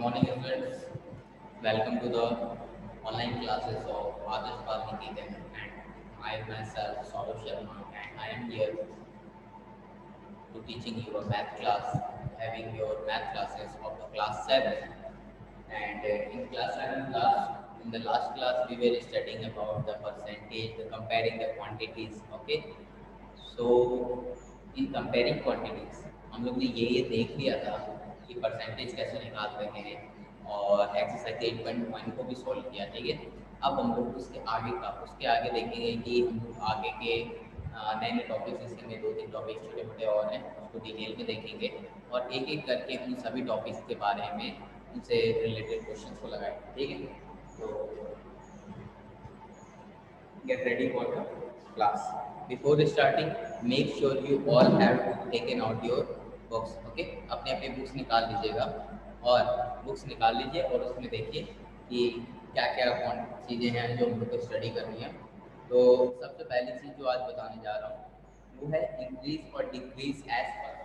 morning, students. Welcome to the online classes of Adarsh Balmiki and I myself, Saurav Sharma, and I am here to teaching you a math class, having your math classes of the class 7. And in class 7 class, in the last class, we were studying about the percentage, the comparing the quantities. Okay, so in comparing quantities हम लोग ने ये देख लिया था कि percentage कैसे निकालते हैं और एक्सरसाइज 8.1 को भी सॉल्व किया। ठीक है, अब हम लोग उसके आगे देखेंगे कि हम लोग आगे के नए नए टॉपिक्स, इसके में 2-3 टॉपिक्स छोटे मोटे और हैं, उसको डिटेल में देखेंगे और एक एक करके उन सभी टॉपिक्स के बारे में उनसे रिलेटेड क्वेश्चन को लगाएंगे। ठीक है, तो get ready for the class. Before starting, make sure you all have taken out your books. Okay, अपने अपने बुक्स निकाल लीजिएगा और बुक्स निकाल लीजिए और उसमें देखिए कि क्या क्या कौन चीज़ें हैं जो हम लोग को स्टडी करनी है। तो सबसे पहली चीज़ जो आज बताने जा रहा हूँ वो है इंक्रीज और डिक्रीज एज परसेंट।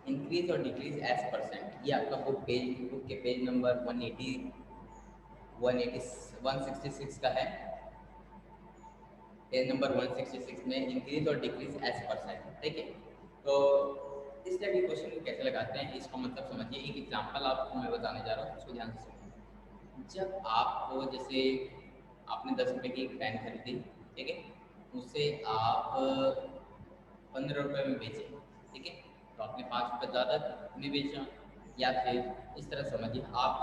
इंक्रीज और डिक्रीज एज परसेंट, ये आपका बुक के पेज नंबर 166 का है। पेज नंबर 166 में इंक्रीज और डिक्रीज एज परसेंट। ठीक है, तो इस टाइप के क्वेश्चन को कैसे लगाते हैं इसका मतलब समझिए। एक एग्जांपल आपको मैं बताने जा रहा हूँ, उसको ध्यान से सुनिए। जब आपको जैसे आपने 10 रुपये की एक पेन खरीदी, ठीक है, उसे आप 15 रुपये में बेचे। ठीक है, तो आपने 5 रुपये ज़्यादा में बेचा। या फिर इस तरह समझिए, आप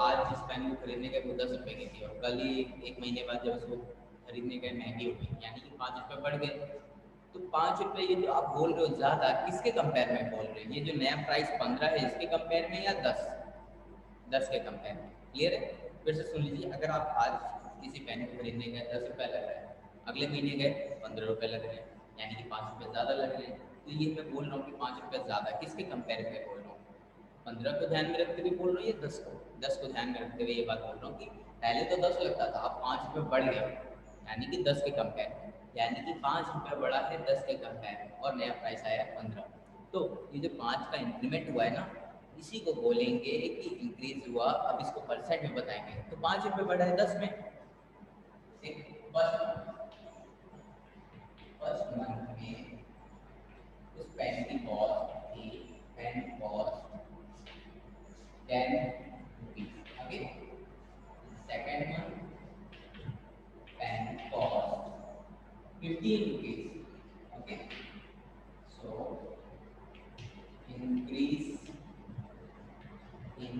आज जिस पेन को खरीदने गए वो 10 रुपये की थी और कल ही एक महीने बाद जब उसको खरीदने गए महंगी हो गई, यानी कि 5 रुपये बढ़ गए। तो 5 रुपये ये जो आप बोल रहे हो ज़्यादा, किसके कंपेयर में बोल रहे हो? ये जो नया प्राइस 15 है इसके कंपेयर में या 10 के कंपेयर में? क्लियर है? फिर से सुन लीजिए, अगर आप आज किसी पेन को खरीदने गए 10 रुपये लग रहा है, अगले महीने गए 15 रुपये लग रहे हैं, यानी कि 5 रुपये ज़्यादा लग रहे हैं। तो ये मैं बोल रहा हूँ कि 5 रुपये ज़्यादा, किसके कंपेयर में बोल रहा हूँ? 15 को ध्यान में रखते हुए बोल रहा हूँ, ये 10 को ध्यान में रखते हुए ये बात बोल रहा हूँ कि पहले तो 10 लगता था, अब 5 रुपये बढ़ गया, यानी कि 10 के कंपेयर में, यानी कि 5 रुपये बढ़ा है 10 के कंपेयर में और नया प्राइस आया 15। तो ये जो 5 का इंक्रीमेंट हुआ है ना, इसी को बोलेंगे कि इंक्रीज हुआ। अब इसको परसेंट में बताएंगे, तो 5 रुपये बढ़ा है 10 में। फर्स्ट मंथ में उस पेन की कॉस्ट थी, pen cost 10 rupees. Okay, second month pen cost 15 rupees. Okay, so increase in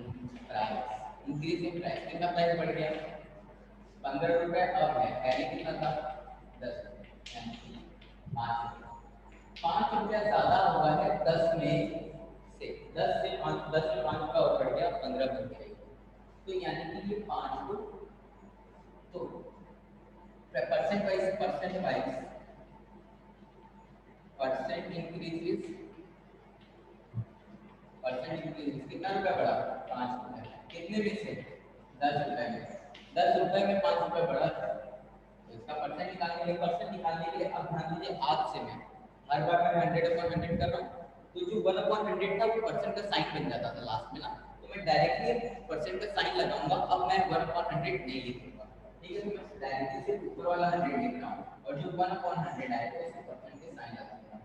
price. Increase in price, कितना प्राइस बढ़ गया? 15 रुपये अब है, पहले कितना था? 10, यानी कि 5 रुपया ज़्यादा हुआ है 10 में से। 10 में 5 रुपया और बढ़ गया, 15 बन गया। तो यानी कि ये 5 को, तो परसेंट इंक्रीज कितना रुपया बढ़ा? 5 रुपये। कितने में से? 10 रुपये में। 10 रुपये में 5 रुपये बढ़ा, तो इसका परसेंट निकालने के लिए अब ध्यान दीजिए, आज से मैं हर बार मैं 100/100 कर रहा हूँ, तो जो 1/100 था वो परसेंट का साइन बन जाता था लास्ट में ना, तो मैं डायरेक्टली परसेंट का साइन लगाऊंगा। अब मैं 1/100 नहीं लिखूंगा। ठीक है, तो मैं डायरेक्टली सिर्फ ऊपर वाला 100 लिख रहा हूँ और जो 1/100 आएगा उसको परसेंट के साइन लगाऊंगा।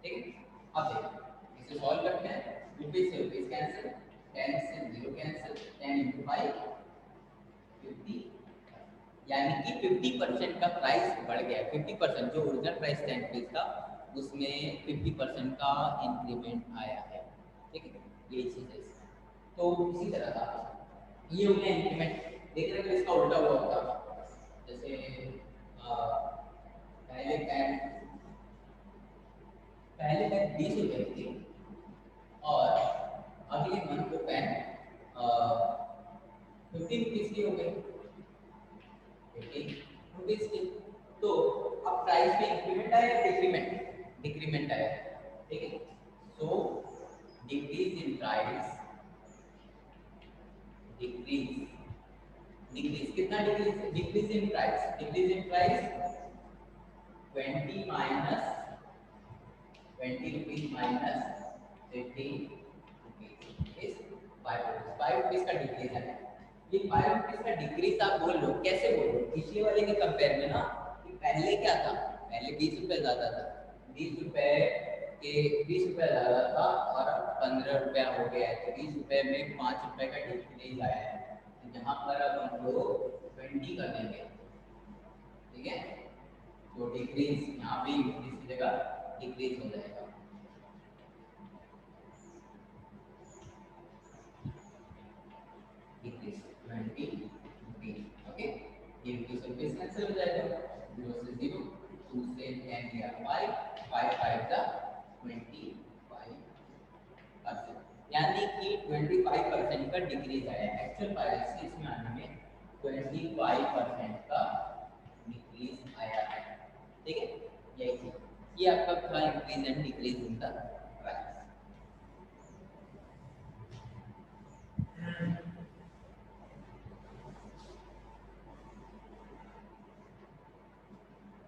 ठीक है, अब देखिए इसे सॉल्व करते हैं। रुपीज से रुपीज कैंसिल, 10 से 0 कैंसिल, 10 × 5 50, यानी कि 50% का प्राइस बढ़ गया। 50%, जो ओरिजिनल प्राइस 10 रुपीज था उसमें 50% का इंक्रीमेंट आया है। ठीक है, ये चीज़ है। तो इसी तरह का ये हो गया इंक्रीमेंट। देख रहे हो, इसका उल्टा हुआ होता, जैसे पहले पेन 20 रुपये की थी और अगले मंथ को पेन 50 रुपीज़ की हो गई। 50 रुपीज़ की, तो अब प्राइस में इंक्रीमेंट आया या डिक्रीमेंट? डिक्रीमेंट आया, ठीक है। So decrease in price, decrease, decrease कितना decrease? Decrease in price, decrease in price 20 minus 20 rupees minus 15 rupees is 5 rupees, 5 rupees का डिक्रीज है। ये 5 रुपीज का डिक्रीज आप बोल लो, कैसे बोल लो? पिछले वाले के कंपेयर में ना, कि पहले क्या था, पहले 20 रुपए ज्यादा था, 20 रुपए के 20 रुपए ज्यादा था और अब 15 रुपया हो गया है, तो 20 रुपए में 5 रुपए का डिक्रीज आया है। तो जहाँ पर अब हम लोग 20 कर देंगे, ठीक है, तो डिक्रीज यहाँ पे इंक्रीज की जगह डिक्रीज हो जाएगा। डिक्रीज 20 रुपीज, ओके, ये रुपीज रुपीज कैंसिल हो जाएगा, 0 से 0, 2 से 10 गया 5, 5 5 का 25%, यानी कि 25% का डिक्रीज आया है। एक्चुअल प्राइस से इसमें आने में 25% का डिक्रीज आया है, ठीक है। यही चीज, ये आपका था increase and decrease in the price.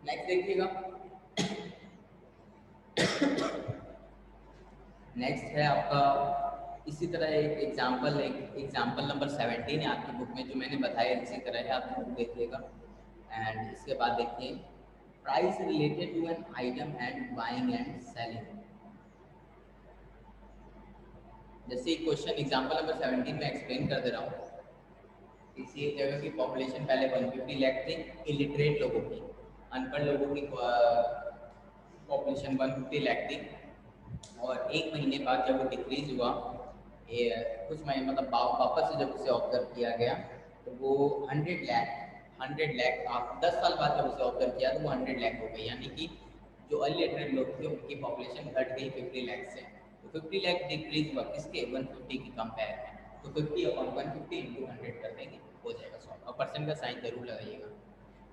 Next देखिएगा, नेक्स्ट है आपका इसी तरह एक एग्जाम्पल नंबर 17 है आपकी बुक में, जो मैंने बताया इसी तरह है, आप बुक देखिएगा। एंड इसके बाद देखिए price related to an item and buying and selling. जैसे क्वेश्चन एग्जाम्पल नंबर 17 में एक्सप्लेन कर दे रहा हूँ। किसी एक जगह की पॉपुलेशन पहले 150 लाख थी, इलिटरेट लोगों की, अनपढ़ लोगों की पॉपुलेशन 150 लाख थी, और एक महीने बाद जब वो डिक्रीज हुआ, कुछ महीने मतलब वापस से जब उसे ऑब्जर्व किया गया, तो वो 100 लाख आप 10 साल बाद जब उसे ऑब्जर्व किया तो वो 100 लाख हो गई, यानी कि जो अनलिटरेट लोग थे उनकी पॉपुलेशन घट गई 50 लाख से। तो 50 लाख डिक्रीज हुआ किसके? 150 की कंपेयर में। तो 50 अपॉन 150 इंटू 100 कर देंगे, हो जाएगा सॉल्व, और परसेंट का साइन जरूर लगाइएगा।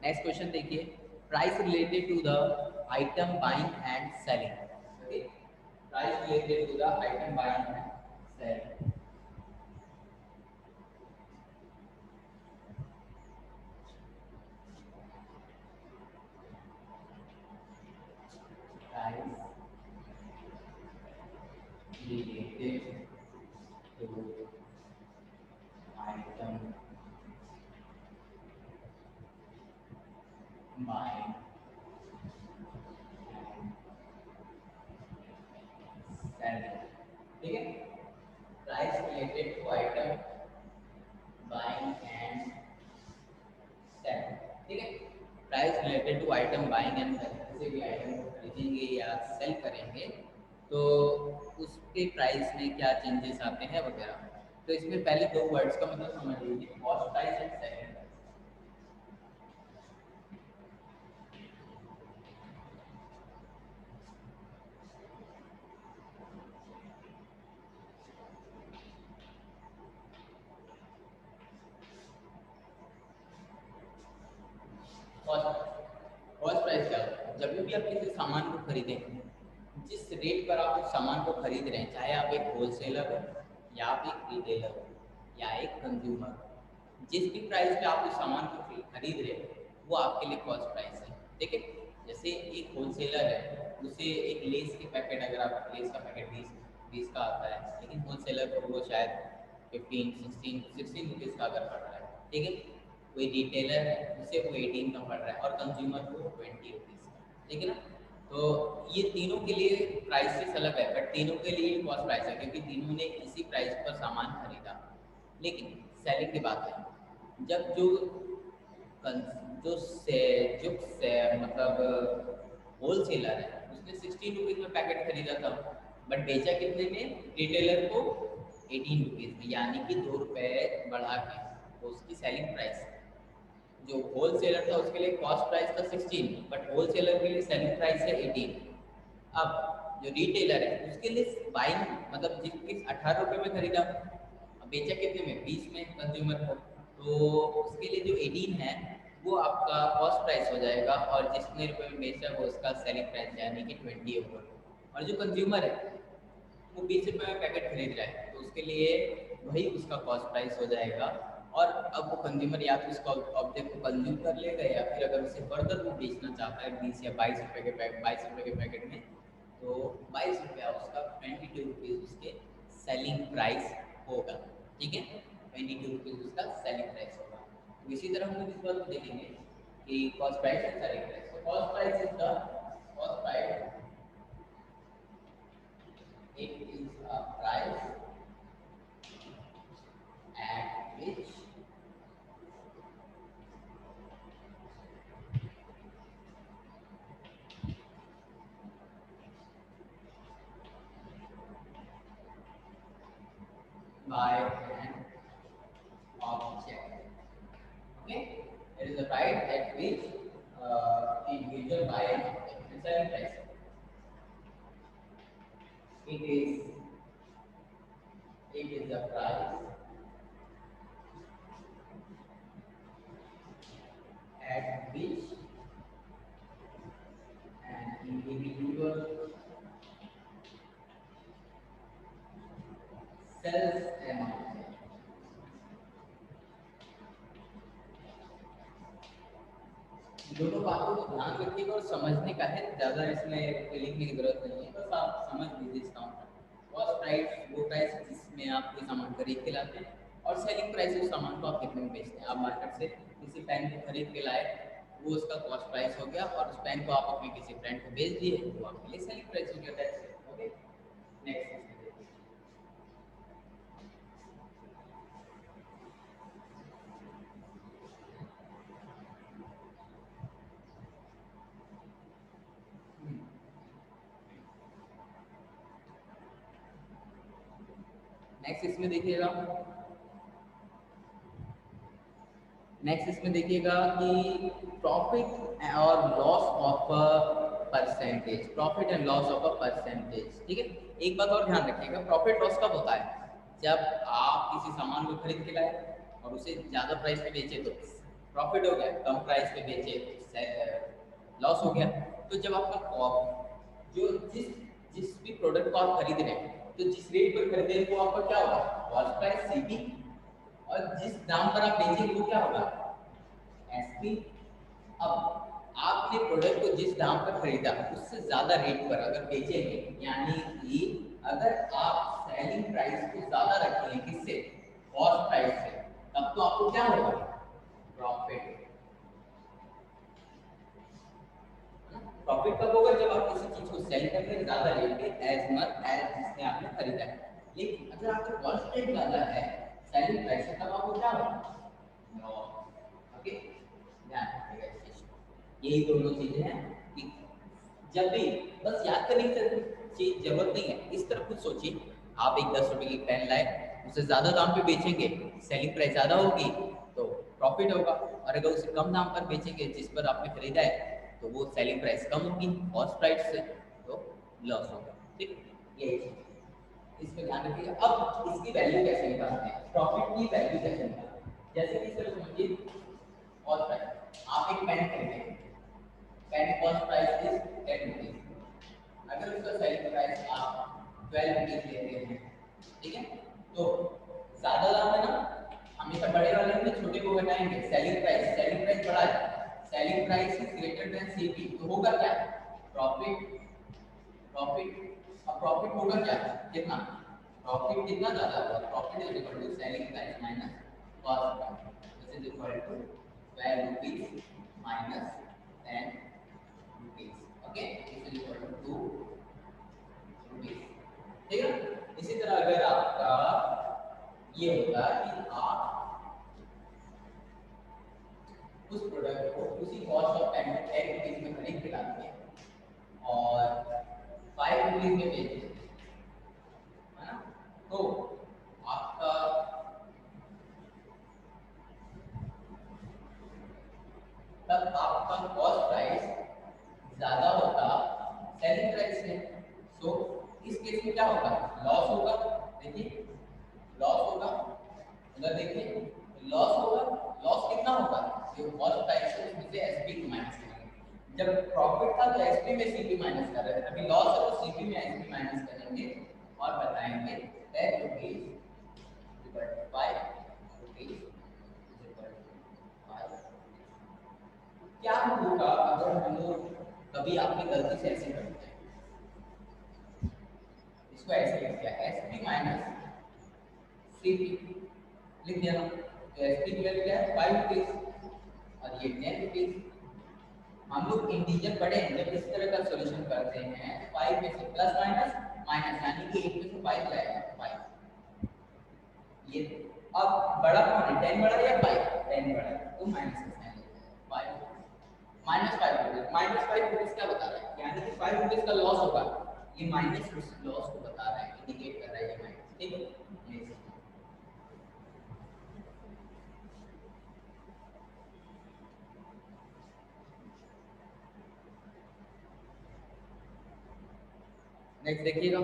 नेक्स्ट क्वेश्चन देखिए, price related to the item buying and selling, okay, price related to the item buying and selling. Price related to item buying and selling, ठीक है। Price related to item buying and selling, ठीक है। Price related to item buying and selling, किसी भी item को खरीदेंगे या cell करेंगे तो उसके प्राइस में क्या चेंजेस आते हैं वगैरह। तो इसमें पहले दो वर्ड्स का मतलब समझ लीजिए, cost price and selling price. Cost price क्या होता है? जब भी आप किसी सामान को खरीदें, जिस रेट पर आप उस सामान को खरीद रहे हैं, चाहे आप एक होलसेलर हो या आप एक रिटेलर हो या एक कंज्यूमर हो, जिस भी प्राइस पे आप उस सामान को खरीद रहे हो वो आपके लिए कॉस्ट प्राइस है, ठीक है। जैसे एक होलसेलर है, उसे एक लेस के पैकेट, अगर आप लेस का पैकेट 20 का आता है, लेकिन होलसेलर को वो शायद 16 रुपीज़ का अगर पड़ रहा है, ठीक है। कोई रिटेलर है उसे वो 18 का पड़ रहा है, और कंज्यूमर को 20 रुपीज़ का, ठीक है ना। तो ये तीनों के लिए प्राइसेस अलग है, बट तीनों के लिए कॉस्ट प्राइस है, क्योंकि तीनों ने इसी प्राइस पर सामान खरीदा। लेकिन सेलिंग की बात है, जब जो जो से जो से मतलब होलसेलर है उसने 16 रुपीज़ में पैकेट खरीदा था, बट बेचा कितने में? रिटेलर को 18 रुपीज़ में, यानी कि 2 रुपये बढ़ा के, तो उसकी सेलिंग प्राइस। जो होलसेलर था उसके लिए कॉस्ट प्राइस था 16, बट होलसेलर के लिए सेलिंग प्राइस है 18। अब जो रिटेलर है उसके लिए बाइंग मतलब जिसकी 18 रुपये में खरीदा, अब बेचा कितने में? 20 में कंज्यूमर को, तो उसके लिए जो 18 है वो आपका कॉस्ट प्राइस हो जाएगा, और जितने रुपए में बेचा वो उसका सेलिंग प्राइस यानी कि 20 होगा। और जो कंज्यूमर है वो 20 रुपए में पैकेट खरीद रहा है, तो उसके लिए वही उसका कॉस्ट प्राइस हो जाएगा। और अब वो कंज्यूमर या तो उसको ऑब्जेक्ट को कंज्यूम कर लेगा, या फिर अगर उसे फर्दर वो बेचना चाहता है 20 या 22 रुपए के 22 रुपए के पैकेट में, तो 22 रुपया उसका 22 रुपीज़ उसके सेलिंग प्राइस होगा। ठीक है, 22 रुपीज़ उसका सेलिंग प्राइस होगा। तो इसी तरह हम लोग इस बात को देखेंगे कि cost price and selling price. तो cost price is the cost price, it is a price at which by an object. Okay, it is a price at which individual buy an object. And selling price, it is a price at which an individual sells an object. दोनों बातों को ध्यान रखिएगा और समझने का है, ज़्यादा इसमें लिखने की जरूरत नहीं है, बस आप समझ लीजिए इसका मतलब। कॉस्ट प्राइस वो प्राइस जिसमें आप कोई सामान खरीद के लाते हैं, और सेलिंग प्राइस उस सामान को आप कितने में बेचते हैं। आप मार्केट से किसी पेन को खरीद के लाए, वो उसका कॉस्ट प्राइस हो गया, और उस पेन को आप अपने किसी फ्रेंड को बेच दिए, वो आपके लिए सेलिंग प्राइस हो गया। That's it. Okay, next. Next इसमें देखिएगा, कि प्रॉफिट और loss of a percentage, profit and loss of a percentage. ठीक है, एक बात और ध्यान रखिएगा, प्रॉफिट लॉस कब होता है? जब आप किसी सामान को खरीद के लाए और उसे ज़्यादा प्राइस पे बेचे तो प्रॉफिट हो गया, कम प्राइस पे बेचे तो लॉस हो गया। तो जब आपका जो जिस जिस भी प्रोडक्ट को आप खरीद रहे हैं, तो जिस रेट पर खरीदे वो आपका क्या होगा? कॉस्ट प्राइस सीपी, और जिस दाम पर आप बेचेंगे वो क्या होगा? एसपी। अब आपने प्रोडक्ट को जिस दाम पर खरीदा उससे ज्यादा रेट पर अगर बेचेंगे, यानी कि अगर आप सेलिंग प्राइस को ज्यादा रखेंगे किससे? कॉस्ट प्राइस से, तब तो आपको क्या होगा? प्रॉफिट। प्रॉफिट कब होगा? जब आप किसी चीज को सेल करते हैं ज्यादा रेट पे, एज मच एज जिसने आपने खरीदा है। लेकिन अगर आपका कॉस्ट रेट ज्यादा है सेलिंग प्राइस से, तब आपको क्या होगा? लॉस। ओके, ध्यान रखिएगा इस चीज को। यही दोनों चीजें हैं कि जब भी, बस याद करने की चीज जरूरत नहीं है, इस तरह कुछ सोचिए। आप एक 10 रुपए की पेन लाए, उसे ज्यादा दाम पे बेचेंगे, सेलिंग प्राइस ज्यादा होगी तो प्रॉफिट होगा, और अगर उसे कम दाम पर बेचेंगे जिस पर आपने खरीदा है, तो वो सेलिंग प्राइस कम होगी कॉस्ट प्राइस से, तो लॉस होगा। ठीक, यही चीज इसमें ध्यान रखिएगा। अब इसकी वैल्यू कैसे निकालते हैं, प्रॉफिट की वैल्यू कैसे निकालते हैं? जैसे कि सर समझिए, कॉस्ट प्राइस, आप एक पेन खरीदेंगे, pen cost price is 10 rupees, अगर उसका सेलिंग प्राइस आप 12 रुपीज लेते हैं, ठीक है, तो ज्यादा दाम है ना, हमेशा बड़े वाले में छोटे को घटाएंगे। सेलिंग प्राइस बड़ा है, selling price is greater than CP, तो होगा क्या? प्रॉफिट। अब प्रॉफिट होगा क्या? कितना? प्रॉफिट कितना ज्यादा होगा? Profit is equal to selling price minus cost price, this is equal to 12 rupees minus 10 rupees. Okay, this is equal to 2 rupees. ठीक है, इसी तरह अगर आपका ये होता कि आप उस प्रोडक्ट को उसी कॉस्ट ऑफ 10 रुपीज में खरीद के लाते हैं और 5 रुपीज में बेचते हैं, है ना, तो आपका तब आपका कॉस्ट प्राइस ज्यादा होता सेलिंग प्राइस से। सो इस केस में क्या होगा? लॉस होगा। देखिए लॉस होगा, उधर देखिए लॉस होगा। लॉस कितना होगा? जो कॉस्ट प्राइस है उसमें से एसपी को माइनस करेंगे। जब प्रॉफिट था तो एसपी में सीपी माइनस कर रहे थे, अभी लॉस है तो सीपी में एसपी माइनस करेंगे और बताएंगे 10 rupees equal to 5 rupees equal to 5। क्या होगा अगर हम लोग कभी आपने गलती से ऐसे कर दिया, इसको ऐसे लिख दिया एसपी माइनस सीपी लिख दिया ना, तो एसपी इक्वल क्या है 5 रुपीज और ये 10 रुपीज। हम लोग इंटीजर पढ़े हैं, जब इस तरह का सॉल्यूशन करते हैं 5 में से प्लस माइनस माइनस यानी कि 1 में से 5 जाएगा 5। ये अब बड़ा कौन है 10 बड़ा या 5? 10 बड़ा है तो माइनस का साइन लेते हैं 5 माइनस 5 रुपीज। माइनस 5 रुपीज क्या बता रहा है, यानी कि 5 रुपीज का लॉस होगा, ये माइनस लॉस को बता रहा है, इंडिकेट कर रहा है ये माइनस। ठीक है, ये नेक्स्ट देखिएगा,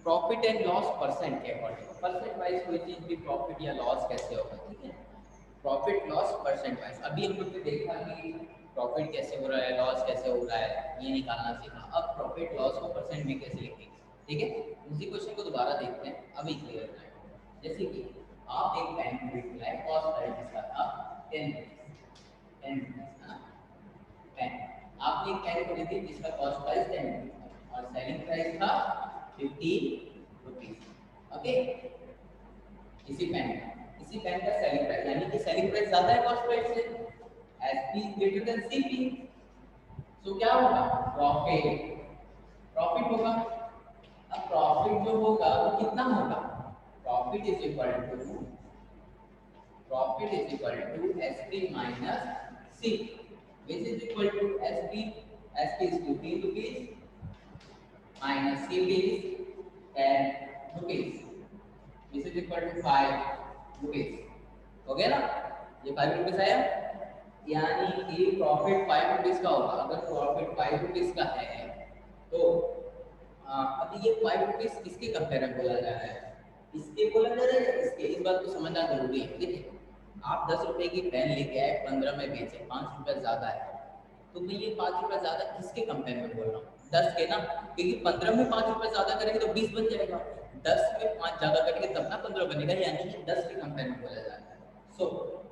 प्रॉफिट एंड लॉस परसेंट के अकॉर्डिंग, परसेंट वाइज कोई चीज भी प्रॉफिट या लॉस कैसे होगा। ठीक है, प्रॉफिट लॉस परसेंट वाइज। अभी हम लोग ने देखा कि प्रॉफिट कैसे हो रहा है, लॉस कैसे हो रहा है, ये निकालना सीखा। अब प्रॉफिट लॉस को परसेंट में कैसे लिखेंगे। ठीक है, उसी क्वेश्चन को दोबारा देखते हैं, अभी क्लियर है। जैसे कि आप एक पेन खरीद लाए, कॉस्ट प्राइस इसका था 10 रुपीज, 10 रुपीज है ना पेन। आपने एक पेन खरीदी जिसका कॉस्ट प्राइस 10 रुपीज और सेलिंग प्राइस था 15 रुपीज। ओके, इसी पेन का सेलिंग प्राइस यानी कि सेलिंग प्राइस ज्यादा है कॉस्ट प्राइस से, SP is greater than CP, so क्या होगा प्रॉफिट होगा। अब प्रॉफिट जो होगा वो कितना होगा, profit is equal to SP minus C, which is equal to SP is 15 rupees minus CP is 10 rupees, this is equal to 5 rupees. हो गया ना, ये 5 रुपीज आया, यानी कि प्रॉफिट 5 रुपीज का होगा। अगर प्रॉफिट 5 रुपीज का है तो अभी ये 5 रुपीज किसके कंपेयर में बोला जा रहा है, इसके बोला जा रहा है इसके, इस बात को समझना जरूरी है। देखिए, आप 10 रुपए की पेन लेके आए 15 में बेचे, 5 रुपए ज्यादा है, तो मैं ये 5 रुपए ज्यादा किसके कंपेयर में बोल रहा हूँ, 10 के ना, क्योंकि 15 में 5 रुपए ज्यादा करेंगे तो 20 बन जाएगा, 10 में 5 ज्यादा करेंगे तब ना 15 बनेगा, यानी कि 10 के कंपेयर में बोला जा रहा है। So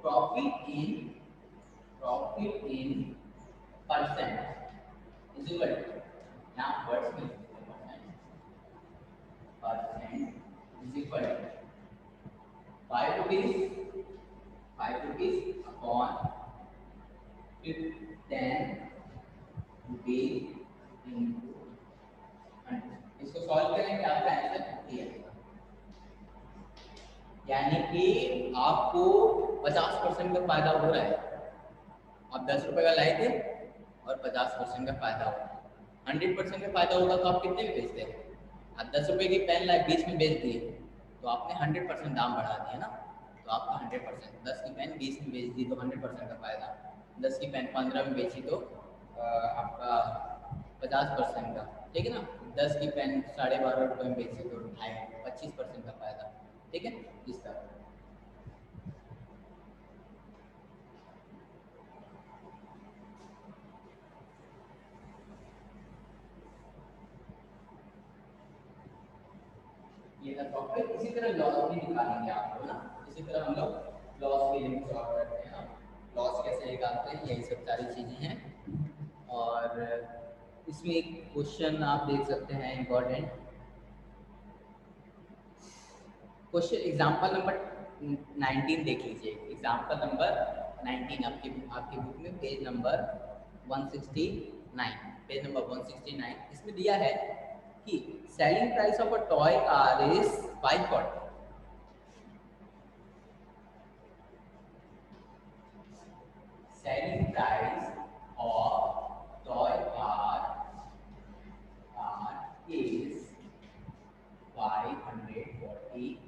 profit in percent is equal to, यहाँ वर्ड्स में percent is equal to 5 rupees upon 10 rupees into 100। इसको सॉल्व करेंगे आपका आंसर 50 आएगा, यानी कि आपको 50% का फायदा हो रहा है। आप 10 रुपए का लाए थे और 50% का फायदा हो, 100% का फायदा होगा तो आप कितने में बेचते हैं। आप 10 रुपए की पेन लाए 20 में बेच दिए तो आपने 100% दाम बढ़ा दिया ना, तो आपका 100%, 10 की पेन 20 में बेच दी तो 100% का फायदा, 10 की पेन 15 में बेची तो आपका 50% का। ठीक है ना, 10 की पेन 12.5 रुपए में बेची तो 25% का फायदा। ठीक है, इस तरह ये था प्रॉफिट। इसी तरह लॉस भी निकालेंगे आपको ना, इसी तरह हम लोग लॉस के लिए सॉल्व करते हैं ना, लॉस कैसे निकालते हैं, यही सब सारी चीज़ें हैं। और इसमें एक क्वेश्चन आप देख सकते हैं इम्पोर्टेंट क्वेश्चन, एग्जाम्पल नंबर 19 देख लीजिए, एग्जाम्पल नंबर 19 आपकी बुक में पेज नंबर 169, पेज नंबर 169। इसमें दिया है कि selling price of a toy car is 540, selling price of toy car is 540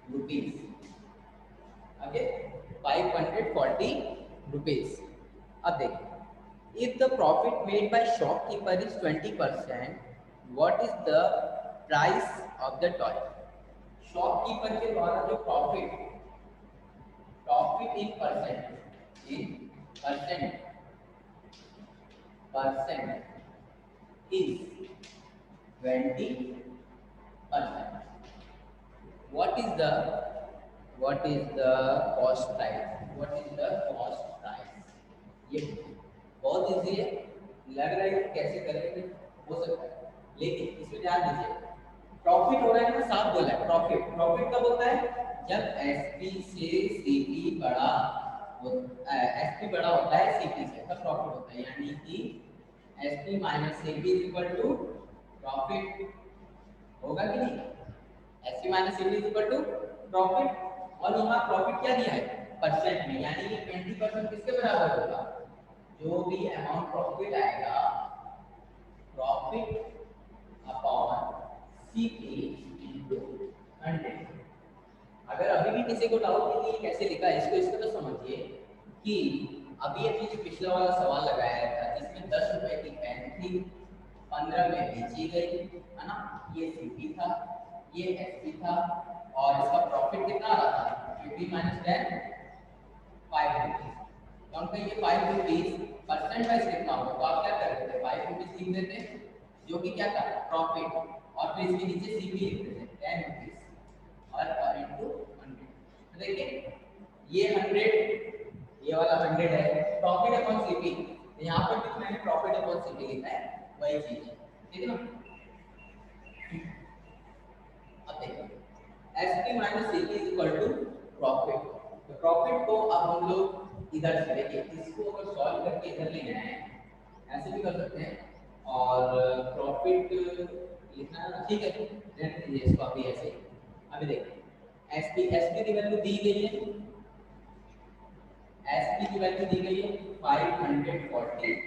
rupees. Okay, 540 rupees. अब देखिए, if the profit made by shopkeeper is 20%, what is the price of the toy. Shopkeeper के द्वारा जो profit in percent is 20%. What is the cost price? ये बहुत easy है, लग रहा है कि कैसे करेंगे, हो सकता है, लेकिन इसमें ध्यान दीजिए। प्रॉफिट हो रहा है ना, साफ बोला है। प्रॉफिट कब होता है? जब एसपी से सीपी बड़ा एसपी बड़ा होता है सीपी से, तब प्रॉफिट होता है। यानी कि SP minus CP is equal to profit, होगा कि नहीं? SP minus CP is equal to profit, और यहाँ प्रॉफिट क्या दिया है? परसेंट में, यानी कि 20% किसके बराबर होगा? जो भी अमाउंट प्रॉफिट आएगा, प्रॉफिट अपॉन सीपी इनटू 100। अगर अभी भी किसी को डाउट है कि कैसे लिखा है इसको तो समझिए कि अभी जो पिछला वाला सवाल लगाया था जिसमें 10 रुपए की पेन थी, 15 में बेची गई, है ना? ये सीपी था, ये एसपी था, और इसका प्रॉफिट कितना आ रहा था? 50 माइनस 10, 5 रुपीज। तो उनका ये 5 रुपीज परसेंट वाइज कितना होगा? तो आप क्या करते थे? 5 रुपीज लिख देते, जो कि क्या था? प्रॉफिट, और फिर इसके नीचे सीपी लिख देते 10 रुपीज और इनटू 100। तो देखिए ये 100, ये वाला 100 है प्रॉफिट अपॉन सीपी, यहाँ पर भी मैंने प्रॉफिट अपॉन सीपी लिखा है, वही चीज है, ठीक है ना? अब देखिए SP minus CP is equal to profit. तो प्रॉफिट को अब हम लोग इधर से देखिए, इसको अगर सॉल्व करके इधर ले जाए ऐसे भी कर सकते हैं, और प्रॉफिट लिखना ठीक है, रहने दीजिए इसको अभी ऐसे। अभी देखिए एसपी की वैल्यू दी गई है, एसपी की वैल्यू दी गई है 540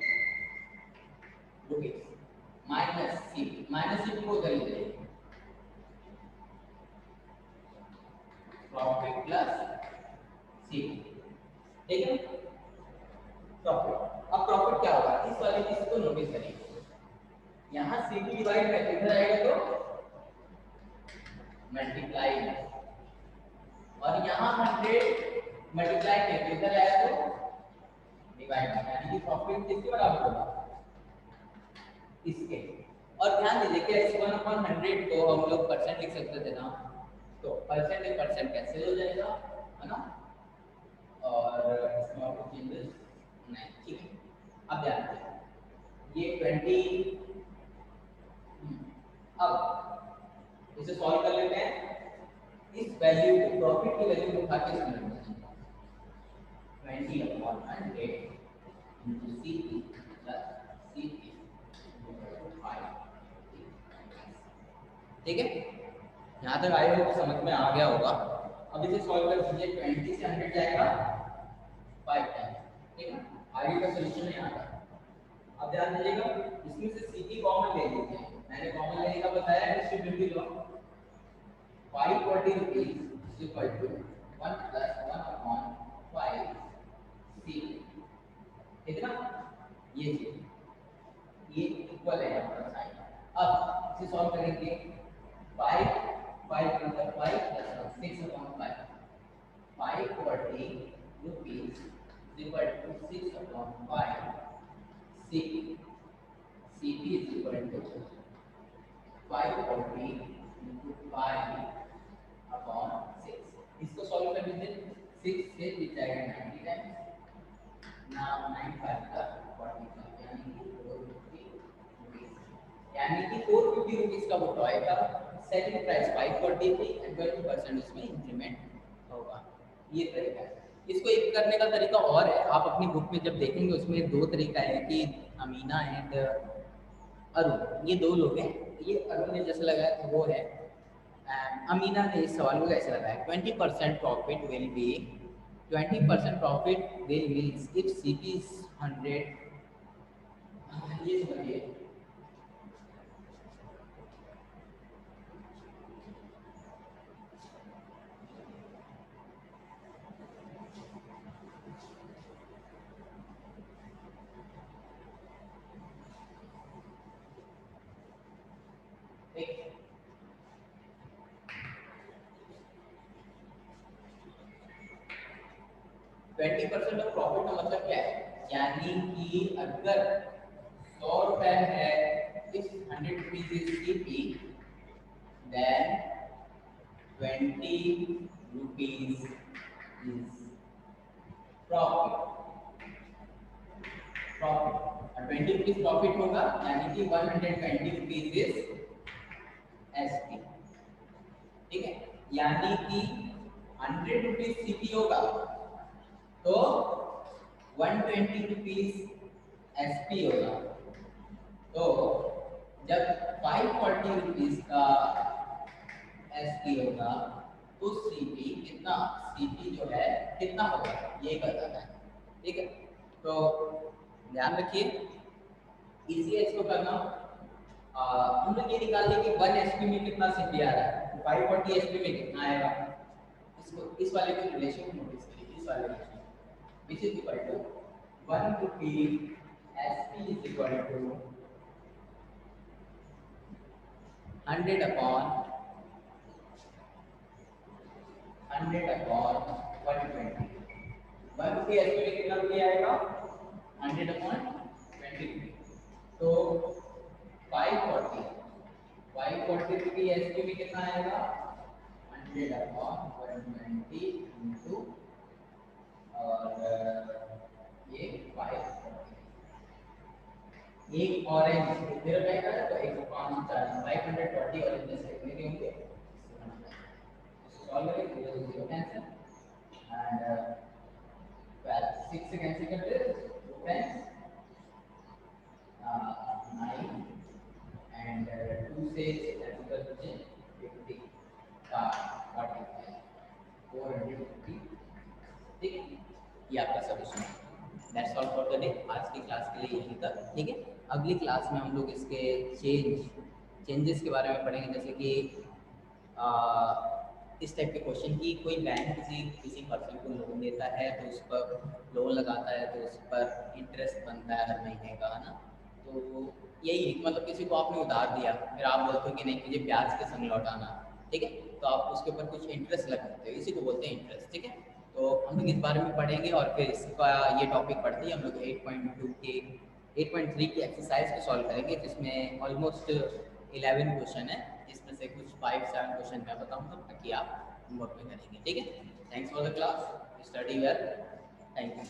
रुपीज, माइनस सीपी को उधर ले जाइए, प्रॉफिट प्लस सीपी, ठीक है? प्रॉफिट, अब प्रॉफिट क्या होगा? इस वाले चीज को नोटिस करिए, यहाँ सीपी डिवाइड में इधर आएगा तो मल्टीप्लाई, और यहाँ 100 मल्टीप्लाई में इधर आया तो डिवाइड, यानी कि प्रॉफिट किसके बराबर होगा? इसके। और ध्यान दीजिए कि x1/100 को हम लोग परसेंट लिख सकते थे ना, तो परसेंट कैंसिल हो जाएगा, है ना? और इसमें और कुछ चेंजेस नहीं, ठीक है? अब ध्यान दीजिए ये 20, अब इसे सॉल्व कर लेते हैं। इस वैल्यू को, प्रॉफिट की वैल्यू को उठा के इसमें रख देंगे, 20/100 into CP plus CP 5, ठीक है? यहाँ तक आए हो तो समझ में आ गया होगा। अब इसे सॉल्व कर दीजिए, 20 से 100 जाएगा 5 टाइम, ठीक है? आगे का सॉल्यूशन नहीं आता। अब ध्यान दीजिएगा इसमें से सीपी कॉमन ले लीजिए, मैंने कॉमन लेने का बताया, distributive law. 540 rupees is equal to 1 plus 1/5 C, ठीक है ना? ये इक्वल है यहाँ पर साइन। अब इसे सॉल्व करेंगे, 5 मतलब 5 plus 6/5, 540 rupees is equal to 6/5 C, CP is equal to 540 into 5/6। इसको सॉल्व कर लीजिए, 6 से दिख जाएगा 90 टाइम्स, नाउ 9 5 का 45, यानी कि 450 रुपीस, यानी कि 450 रुपीस का वो टॉय का सेलिंग प्राइस 540 थी एंड 20% उसमें इंक्रीमेंट होगा। ये तरीका है। इसको एक करने का तरीका और है, आप अपनी बुक में जब देखेंगे उसमें 2 तरीका है कि अमीना एंड अरुण, ये 2 लोग हैं। ये अरुण ने जैसे लगाया था वो है, अमीना ने इस सवाल को कैसे लगाया? 20% profit will be 20% profit will means if CP is 100, ये समझिए 20% ऑफ प्रॉफिट का मतलब क्या है, यानी कि अगर 100 रुपए है, if 100 rupees is CP, then 20 rupees is profit. Profit 20 rupees profit होगा, यानी कि 120 रुपीज इज एसपी। ठीक है, यानी कि 100 रुपीज सीपी होगा तो 120 रुपीज एसपी होगा। तो जब 540 रुपीज का एसपी होगा तो सीपी कितना, सीपी जो है कितना होगा ये बताना है। ठीक है, तो ध्यान रखिए, इजी है इसको करना। हम लोग ये निकाल लें कि 1 एसपी में कितना सीपी आ रहा है, 540 एसपी में कितना आएगा। इसको इस वाले को रिलेशन को नोटिस करिए, इस वाले relation which is equal to 1 rupee SP is equal to 100 upon 120। 1 रुपये SP में कितना रुपये आएगा, 100 upon 20। तो 540 रुपये SP में कितना आएगा, 100 upon 120 into और ये 540। एक ऑरेंज इधर रहेगा तो 140 540 ऑरेंज जैसे कितने के होंगे, सॉल्व करें 0 0 कैंसिल एंड 6 से कैंसिल करते हैं 2 10 9 एंड 2 से कैंसिल करते हैं 50 45 450। ठीक, ये आपका सॉल्यूशन है। That's all for the day. आज की क्लास के लिए यहीं तक। ठीक है, अगली क्लास में हम लोग इसके चेंजेस के बारे में पढ़ेंगे, जैसे कि इस टाइप के क्वेश्चन की कोई बैंक किसी पर्सन को लोन देता है तो उस पर लोन लगाता है तो उस पर इंटरेस्ट बनता है हर महीने का, है ना। तो यही मतलब किसी को आपने उधार दिया, फिर आप बोलते हो कि नहीं मुझे ब्याज के संग लौटाना, ठीक है, तो आप उसके ऊपर कुछ इंटरेस्ट लगाते हो, इसी को बोलते हैं इंटरेस्ट। ठीक है, तो हम लोग इस बारे में पढ़ेंगे और फिर इसका ये टॉपिक पढ़ते ही हम लोग 8.2 के 8.3 की एक्सरसाइज को सॉल्व करेंगे, जिसमें ऑलमोस्ट 11 क्वेश्चन है, जिसमें से कुछ 5-7 क्वेश्चन मैं बताऊंगा ताकि आप होमवर्क में करेंगे। ठीक है, thanks for the class, study well, thank you.